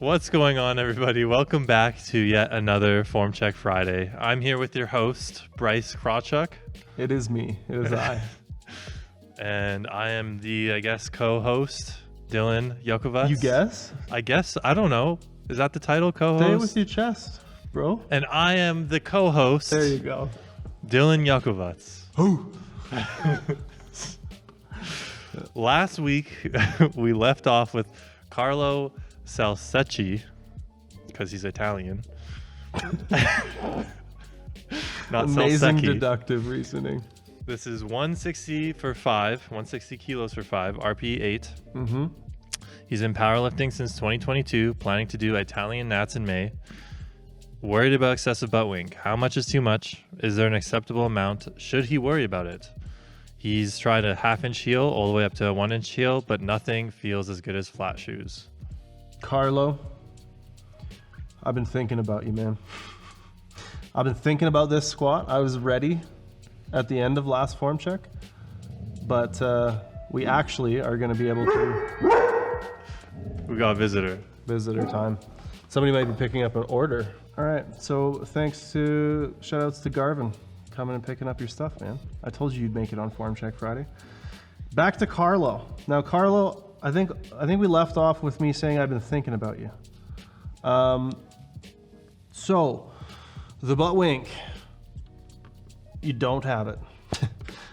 What's going on, everybody? Welcome back to yet another Form Check Friday. I'm here with your host, Bryce Krawchuk. It is me. It is I. And I am the, co-host, Dylan Yokovac. You guess? I guess. I don't know. Is that the title, co-host? Say it with your chest, bro. And I am the co-host. There you go. Dylan Yokovac. Ooh. Last week, we left off with Carlo Salsecchi, because he's Italian. Not Amazing Salsecchi. deductive reasoning. This is 160 for 5, 160 kilos for 5, RP 8. Mm-hmm. He's been powerlifting since 2022, planning to do Italian Nats in May. Worried about excessive butt wink. How much is too much? Is there an acceptable amount? Should he worry about it? He's tried a half-inch heel all the way up to a 1-inch heel, but nothing feels as good as flat shoes. Carlo, I've been thinking about you, man. I've been thinking about this squat. I was ready at the end of last form check, but we actually are going to be able to... We got a visitor. Visitor time. Somebody might be picking up an order. All right, so thanks to... Shout-outs to Garvin coming and picking up your stuff, man. I told you you'd make it on Form Check Friday. Back to Carlo. Now, Carlo... I think we left off with me saying I've been thinking about you. So the butt wink, you don't have it.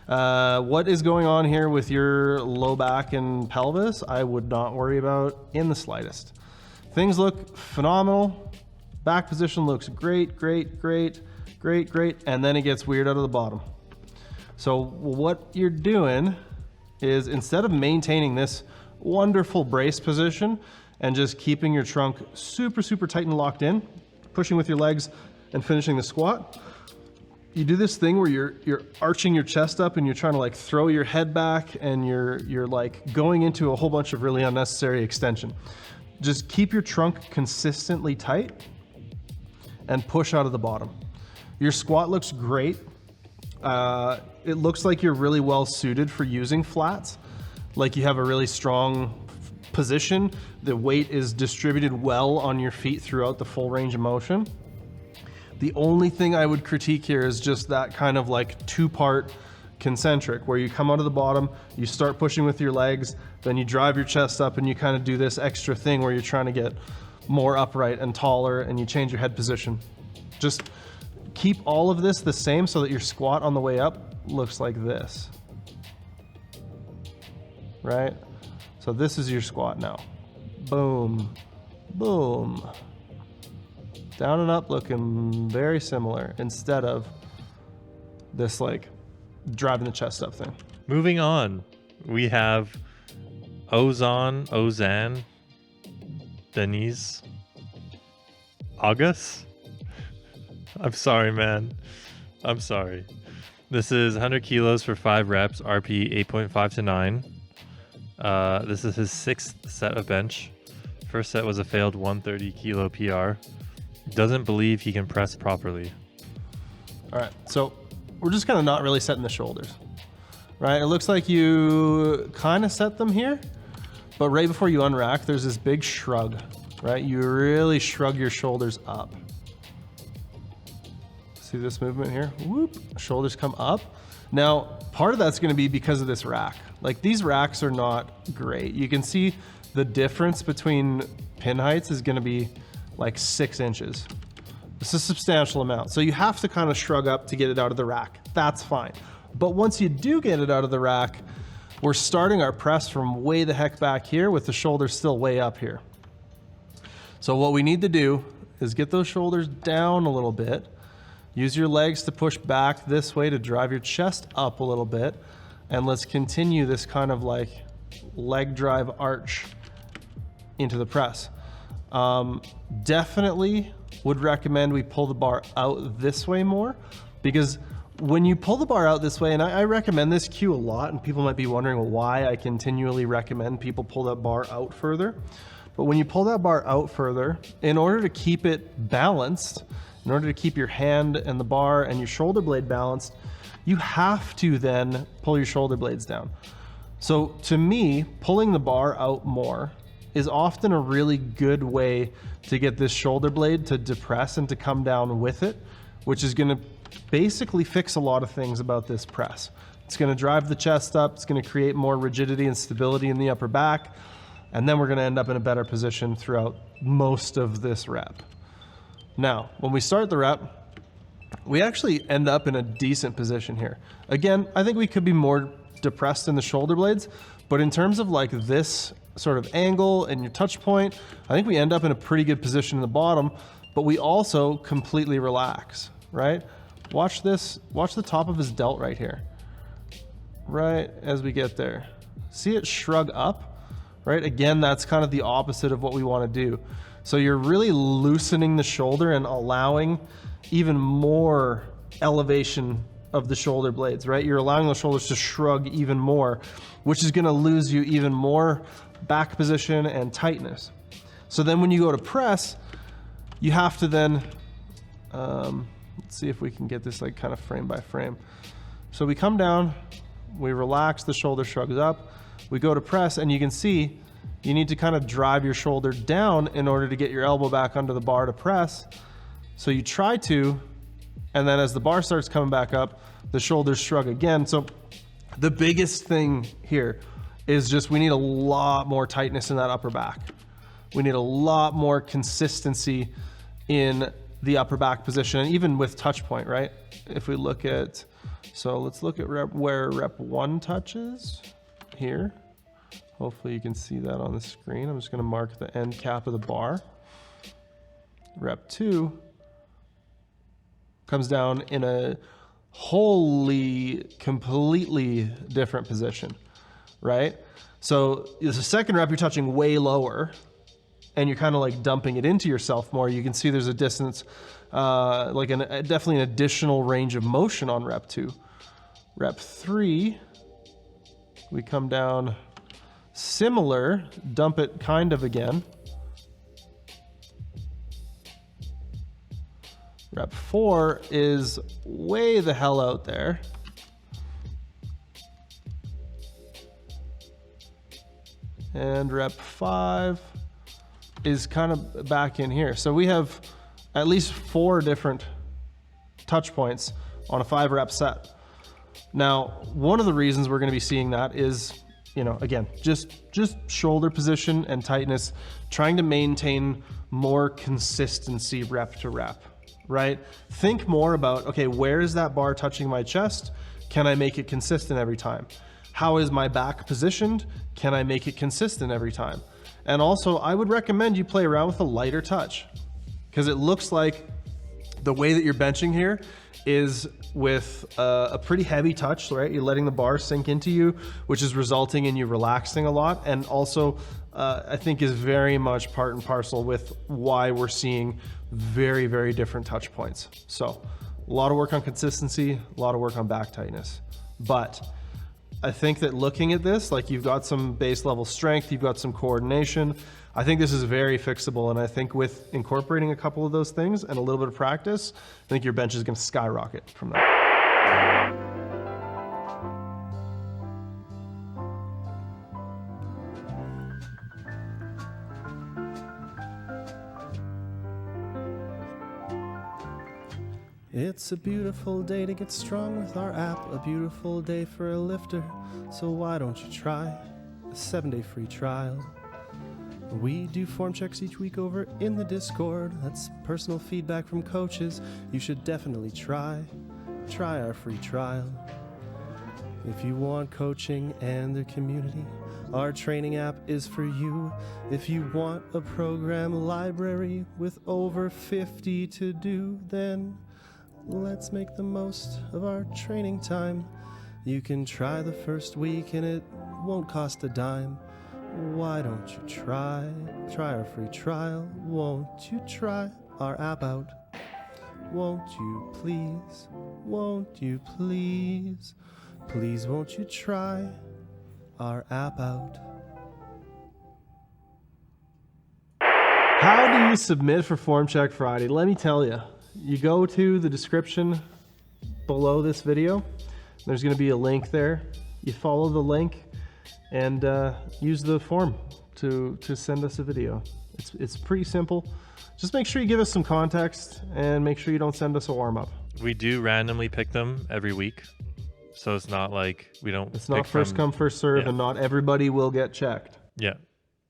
What is going on here with your low back and pelvis? I would not worry about in the slightest. Things look phenomenal. Back position looks great, and then it gets weird out of the bottom. So what you're doing is, instead of maintaining this wonderful brace position and just keeping your trunk super tight and locked in, pushing with your legs and finishing the squat, you do this thing where you're arching your chest up and you're trying to like throw your head back and you're like going into a whole bunch of really unnecessary extension. Just keep your trunk consistently tight and push out of the bottom. Your squat looks great. It looks like you're really well suited for using flats. Like you have a really strong position. The weight is distributed well on your feet throughout the full range of motion. The only thing I would critique here is just that kind of like two-part concentric, where you come out of the bottom, you start pushing with your legs, then you drive your chest up and you kind of do this extra thing where you're trying to get more upright and taller and you change your head position. Just keep all of this the same so that your squat on the way up looks like this. Right? So this is your squat now. Boom, boom. Down and up looking very similar instead of this like driving the chest up thing. Moving on, we have Ozan, Denise, August. I'm sorry, man. I'm sorry. This is 100 kilos for 5 reps, RP 8.5 to 9. This is his 6th set of bench. First set was a failed 130 kilo PR. Doesn't believe he can press properly. All right, so we're just kind of not really setting the shoulders, right? It looks like you kind of set them here, but right before you unrack, there's this big shrug, right? You really shrug your shoulders up. See this movement here? Whoop, shoulders come up. Now, part of that's going to be because of this rack. Like these racks are not great. You can see the difference between pin heights is going to be like 6 inches. It's a substantial amount. So you have to kind of shrug up to get it out of the rack. That's fine. But once you do get it out of the rack, we're starting our press from way the heck back here with the shoulders still way up here. So what we need to do is get those shoulders down a little bit. Use your legs to push back this way to drive your chest up a little bit. And let's continue this kind of like leg drive arch into the press. Definitely would recommend we pull the bar out this way more, because when you pull the bar out this way, and I recommend this cue a lot, and people might be wondering why I continually recommend people pull that bar out further. But when you pull that bar out further, in order to keep it balanced, in order to keep your hand and the bar and your shoulder blade balanced, you have to then pull your shoulder blades down. So to me, pulling the bar out more is often a really good way to get this shoulder blade to depress and to come down with it, which is going to basically fix a lot of things about this press. It's going to drive the chest up, it's going to create more rigidity and stability in the upper back, and then we're going to end up in a better position throughout most of this rep. Now, when we start the rep, we actually end up in a decent position here. Again, I think we could be more depressed in the shoulder blades, but in terms of like this sort of angle and your touch point, I think we end up in a pretty good position in the bottom, but we also completely relax, right? Watch this, watch the top of his delt right here. Right as we get there. See it shrug up, right? Again, that's kind of the opposite of what we want to do. So you're really loosening the shoulder and allowing even more elevation of the shoulder blades, right? You're allowing the shoulders to shrug even more, which is going to lose you even more back position and tightness. So then when you go to press, you have to then, let's see if we can get this like kind of frame by frame. So we come down, we relax, the shoulder shrugs up, we go to press, and you can see you need to kind of drive your shoulder down in order to get your elbow back under the bar to press. So you try to, and then as the bar starts coming back up, the shoulders shrug again. So the biggest thing here is just we need a lot more tightness in that upper back. We need a lot more consistency in the upper back position, and even with touch point, right? If we look at, so let's look at where rep 1 touches here. Hopefully you can see that on the screen. I'm just going to mark the end cap of the bar. Rep 2 comes down in a wholly, completely different position, right? So the second rep, you're touching way lower, and you're kind of like dumping it into yourself more. You can see there's a distance, like definitely an additional range of motion on rep 2. Rep 3, we come down similar, dump it kind of again. Rep 4 is way the hell out there. And rep 5 is kind of back in here. So we have at least 4 different touch points on a 5 rep set. Now, one of the reasons we're going to be seeing that is, you know, again, just shoulder position and tightness, trying to maintain more consistency rep to rep, right? Think more about, okay, where is that bar touching my chest? Can I make it consistent every time? How is my back positioned? Can I make it consistent every time? And also, I would recommend you play around with a lighter touch, because it looks like the way that you're benching here is with a pretty heavy touch, right? You're letting the bar sink into you, which is resulting in you relaxing a lot. And also, I think is very much part and parcel with why we're seeing very, very different touch points. So a lot of work on consistency, a lot of work on back tightness. But I think that looking at this, like you've got some base level strength, you've got some coordination. I think this is very fixable, and I think with incorporating a couple of those things and a little bit of practice, I think your bench is going to skyrocket from that. It's a beautiful day to get strong with our app, a beautiful day for a lifter, so why don't you try a 7-day free trial? We do form checks each week over in the Discord. That's personal feedback from coaches. You should definitely try our free trial. If you want coaching and their community, our training app is for you. If you want a program library with over 50 to do, then let's make the most of our training time. You can try the first week and it won't cost a dime. Why don't you try our free trial? Won't you try our app out? Won't you please? Won't you please? Please won't you try our app out? How do you submit for Form Check Friday? Let me tell you. You go to the description below this video. There's going to be a link there. You follow the link and use the form to send us a video. It's pretty simple. Just make sure you give us some context and make sure you don't send us a warm-up. We do randomly pick them every week. So it's not like we don't. It's not first come, first serve, and not everybody will get checked. Yeah.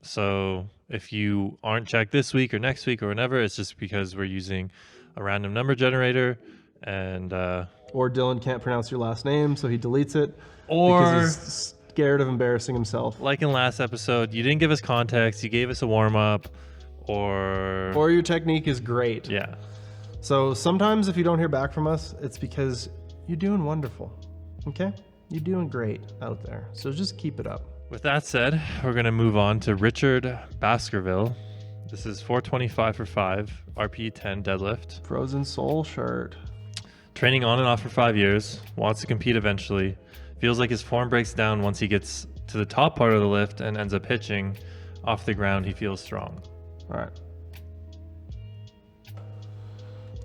So if you aren't checked this week or next week or whenever, it's just because we're using a random number generator and or Dylan can't pronounce your last name, so he deletes it. Or because he's scared of embarrassing himself. Like in last episode, you didn't give us context, you gave us a warm-up, or your technique is great. Yeah. So sometimes if you don't hear back from us, it's because you're doing wonderful. Okay? You're doing great out there. So just keep it up. With that said, we're going to move on to Richard Baskerville. This is 425 for 5, RPE 10 deadlift. Frozen Soul shirt. Training on and off for 5 years, wants to compete eventually. Feels like his form breaks down once he gets to the top part of the lift and ends up hitching. Off the ground, he feels strong. All right.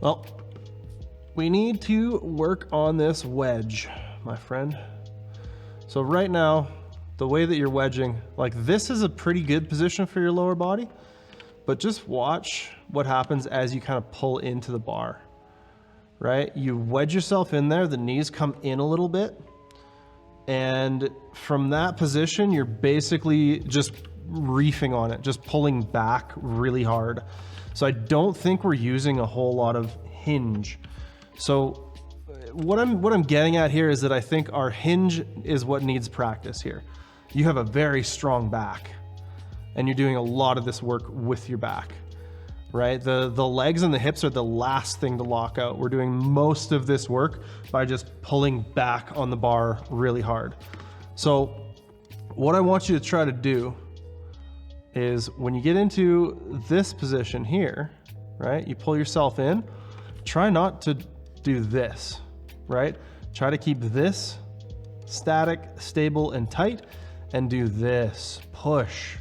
Well, we need to work on this wedge, my friend. So right now, the way that you're wedging, like this is a pretty good position for your lower body, but just watch what happens as you kind of pull into the bar, right? You wedge yourself in there, the knees come in a little bit, and from that position, you're basically just reefing on it, just pulling back really hard. So I don't think we're using a whole lot of hinge. So what I'm getting at here is that I think our hinge is what needs practice here. You have a very strong back and you're doing a lot of this work with your back, right? The legs and the hips are the last thing to lock out. We're doing most of this work by just pulling back on the bar really hard. So what I want you to try to do is when you get into this position here, right? You pull yourself in, try not to do this, right? Try to keep this static, stable, and tight, and do this, push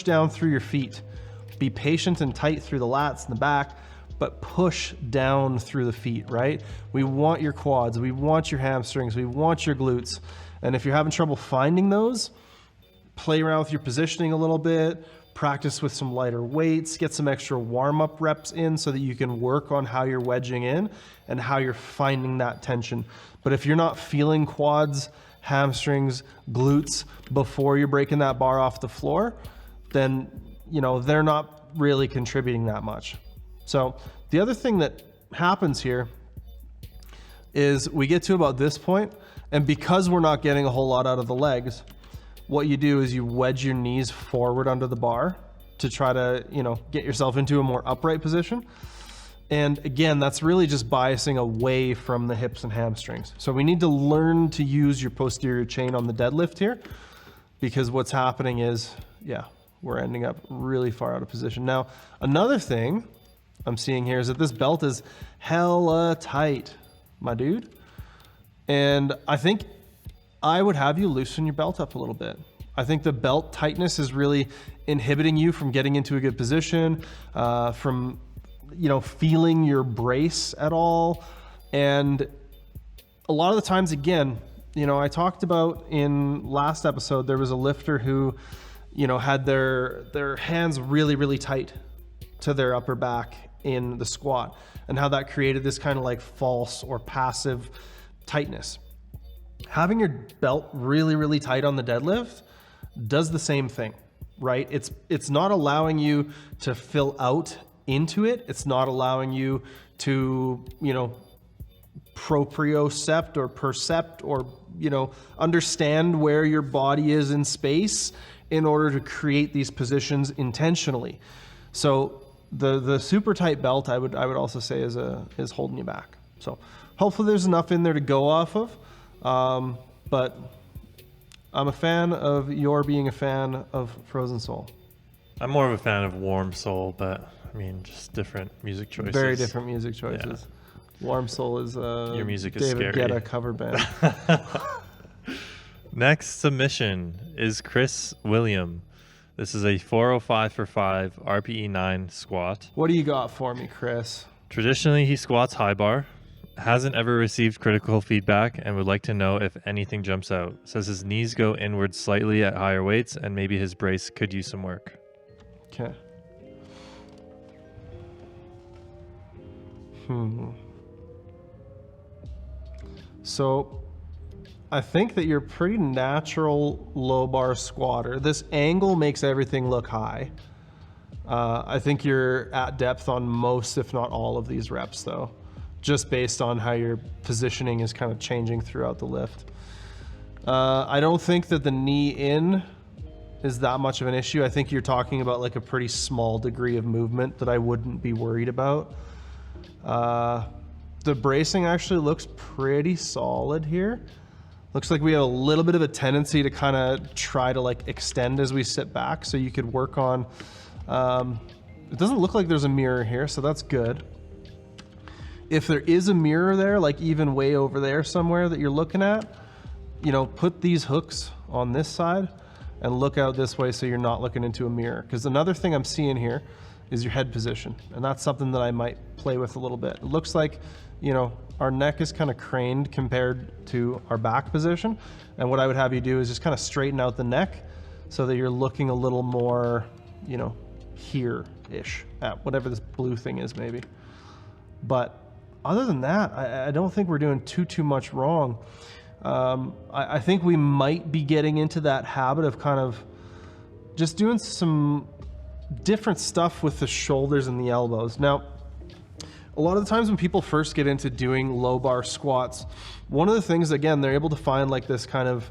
down through your feet. Be patient and tight through the lats in the back, but push down through the feet, right? We want your quads, we want your hamstrings, we want your glutes. And if you're having trouble finding those, play around with your positioning a little bit, practice with some lighter weights, get some extra warm-up reps in so that you can work on how you're wedging in and how you're finding that tension. But if you're not feeling quads, hamstrings, glutes before you're breaking that bar off the floor, then they're not really contributing that much. So the other thing that happens here is we get to about this point, and because we're not getting a whole lot out of the legs, what you do is you wedge your knees forward under the bar to try to, get yourself into a more upright position. And again, that's really just biasing away from the hips and hamstrings. So we need to learn to use your posterior chain on the deadlift here, because what's happening is, we're ending up really far out of position. Now, another thing I'm seeing here is that this belt is hella tight, my dude. And I think I would have you loosen your belt up a little bit. I think the belt tightness is really inhibiting you from getting into a good position, from feeling your brace at all. And a lot of the times, again, I talked about in last episode, there was a lifter who, had their hands really, really tight to their upper back in the squat, and how that created this kind of like false or passive tightness. Having your belt really, really tight on the deadlift does the same thing, right? It's not allowing you to fill out into it. It's not allowing you to, propriocept or percept or, understand where your body is in space in order to create these positions intentionally. So the super tight belt, I would also say is holding you back. So hopefully there's enough in there to go off of. But I'm a fan of your being a fan of Frozen Soul. I'm more of a fan of Warm Soul, but just different music choices. Very different music choices. Yeah. Warm Soul is your music is David scary. Guetta cover band. Next submission is Chris William. This is a 405 for 5 RPE 9 squat. What do you got for me, Chris? Traditionally, he squats high bar. Hasn't ever received critical feedback and would like to know if anything jumps out. Says his knees go inward slightly at higher weights and maybe his brace could use some work. Okay. So I think that you're a pretty natural low bar squatter. This angle makes everything look high. I think you're at depth on most, if not all of these reps though, just based on how your positioning is kind of changing throughout the lift. I don't think that the knee in is that much of an issue. I think you're talking about like a pretty small degree of movement that I wouldn't be worried about. The bracing actually looks pretty solid here. Looks like we have a little bit of a tendency to kind of try to like extend as we sit back, so you could work on, it doesn't look like there's a mirror here, so that's good. If there is a mirror there, like even way over there somewhere that you're looking at, you know, put these hooks on this side and look out this way so you're not looking into a mirror. Because another thing I'm seeing here is your head position, and that's something that I might play with a little bit. It looks like, you know, our neck is kind of craned compared to our back position, and what I would have you do is just kind of straighten out the neck so that you're looking a little more, you know, here-ish at whatever this blue thing is maybe. But other than that, I don't think we're doing too much wrong. I think we might be getting into that habit of kind of just doing some different stuff with the shoulders and the elbows. Now, a lot of the times when people first get into doing low bar squats, one of the things, again, they're able to find like this kind of,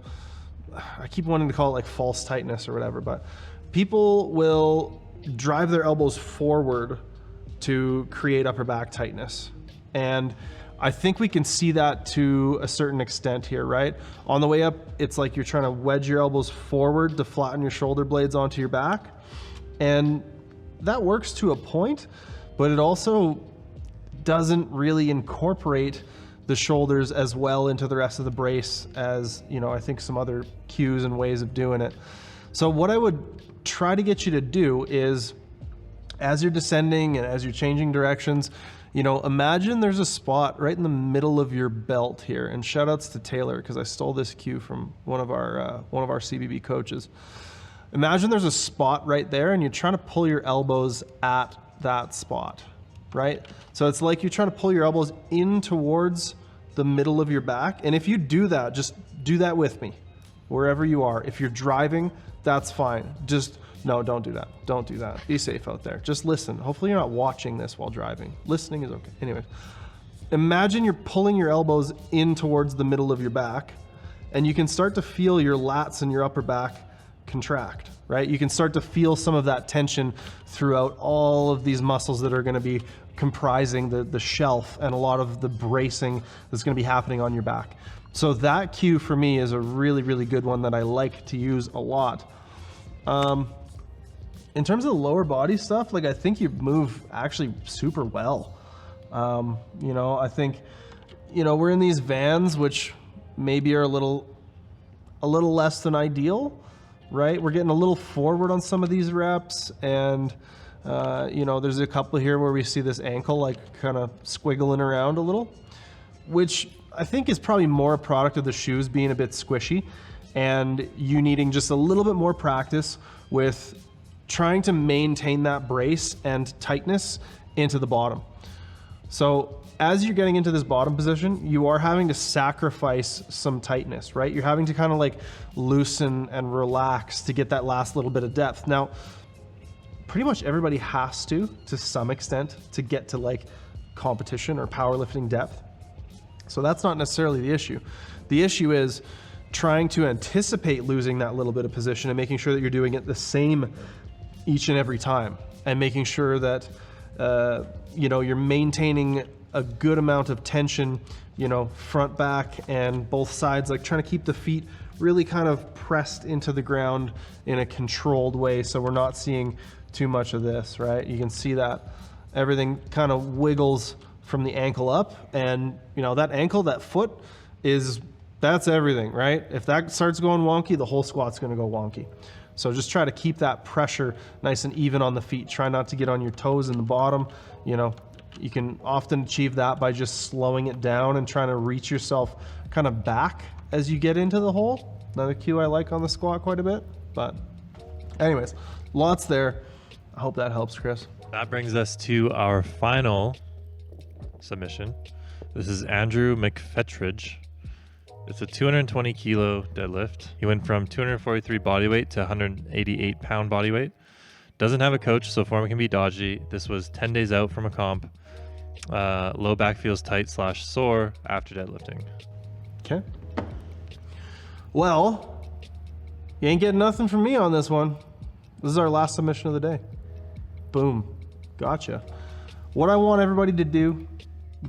I keep wanting to call it like false tightness or whatever, but people will drive their elbows forward to create upper back tightness. And I think we can see that to a certain extent here, right? On the way up, it's like you're trying to wedge your elbows forward to flatten your shoulder blades onto your back. And that works to a point, but it also doesn't really incorporate the shoulders as well into the rest of the brace as, you know, I think some other cues and ways of doing it. So what I would try to get you to do is, as you're descending and as you're changing directions, you know, imagine there's a spot right in the middle of your belt here. And shout outs to Taylor, because I stole this cue from one of our CBB coaches. Imagine there's a spot right there and you're trying to pull your elbows at that spot, right? So it's like you're trying to pull your elbows in towards the middle of your back. And if you do that, just do that with me, wherever you are. If you're driving, that's fine. Just, no, don't do that. Don't do that. Be safe out there. Just listen. Hopefully you're not watching this while driving. Listening is okay. Anyway, imagine you're pulling your elbows in towards the middle of your back, and you can start to feel your lats and your upper back contract, right? You can start to feel some of that tension throughout all of these muscles that are going to be comprising the shelf and a lot of the bracing that's going to be happening on your back. So that cue for me is a really, really good one that I like to use a lot. In terms of the lower body stuff, like I think you move actually super well. You know, I think, you know, we're in these vans, which maybe are a little less than ideal, right? We're getting a little forward on some of these reps, and you know, there's a couple here where we see this ankle like kind of squiggling around a little, which I think is probably more a product of the shoes being a bit squishy and you needing just a little bit more practice with trying to maintain that brace and tightness into the bottom. So as you're getting into this bottom position, you are having to sacrifice some tightness, right? You're having to kind of like loosen and relax to get that last little bit of depth. Now, pretty much everybody has to some extent, to get to like competition or powerlifting depth. So that's not necessarily the issue. The issue is trying to anticipate losing that little bit of position and making sure that you're doing it the same each and every time, and making sure that you know, you're maintaining a good amount of tension, you know, front, back, and both sides, like trying to keep the feet really kind of pressed into the ground in a controlled way, so we're not seeing too much of this, right? You can see that everything kind of wiggles from the ankle up, and you know, that ankle, that foot that's everything, right? If that starts going wonky, the whole squat's going to go wonky. So just try to keep that pressure nice and even on the feet. Try not to get on your toes in the bottom. You know, you can often achieve that by just slowing it down and trying to reach yourself kind of back as you get into the hole. Another cue I like on the squat quite a bit. But anyways, lots there. I hope that helps, Chris. That brings us to our final submission. This is Andrew McFetridge. It's a 220 kilo deadlift. He went from 243 body weight to 188 pound body weight. Doesn't have a coach, so form can be dodgy. This was 10 days out from a comp. Low back feels tight / sore after deadlifting. Okay. Well, you ain't getting nothing from me on this one. This is our last submission of the day. Boom. Gotcha. What I want everybody to do,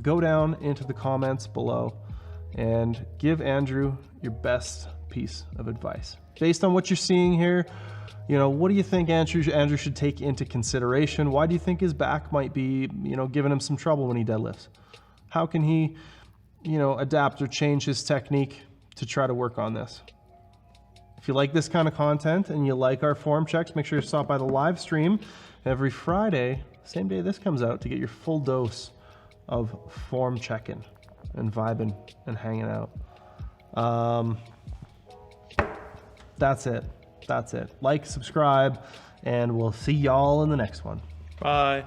go down into the comments below and give Andrew your best piece of advice. Based on what you're seeing here, you know, what do you think Andrew should take into consideration? Why do you think his back might be, you know, giving him some trouble when he deadlifts? How can he, you know, adapt or change his technique to try to work on this? If you like this kind of content and you like our form checks, make sure you stop by the live stream every Friday, same day this comes out, to get your full dose of form checking and vibing and hanging out. That's it. Like, subscribe, and we'll see y'all in the next one. Bye.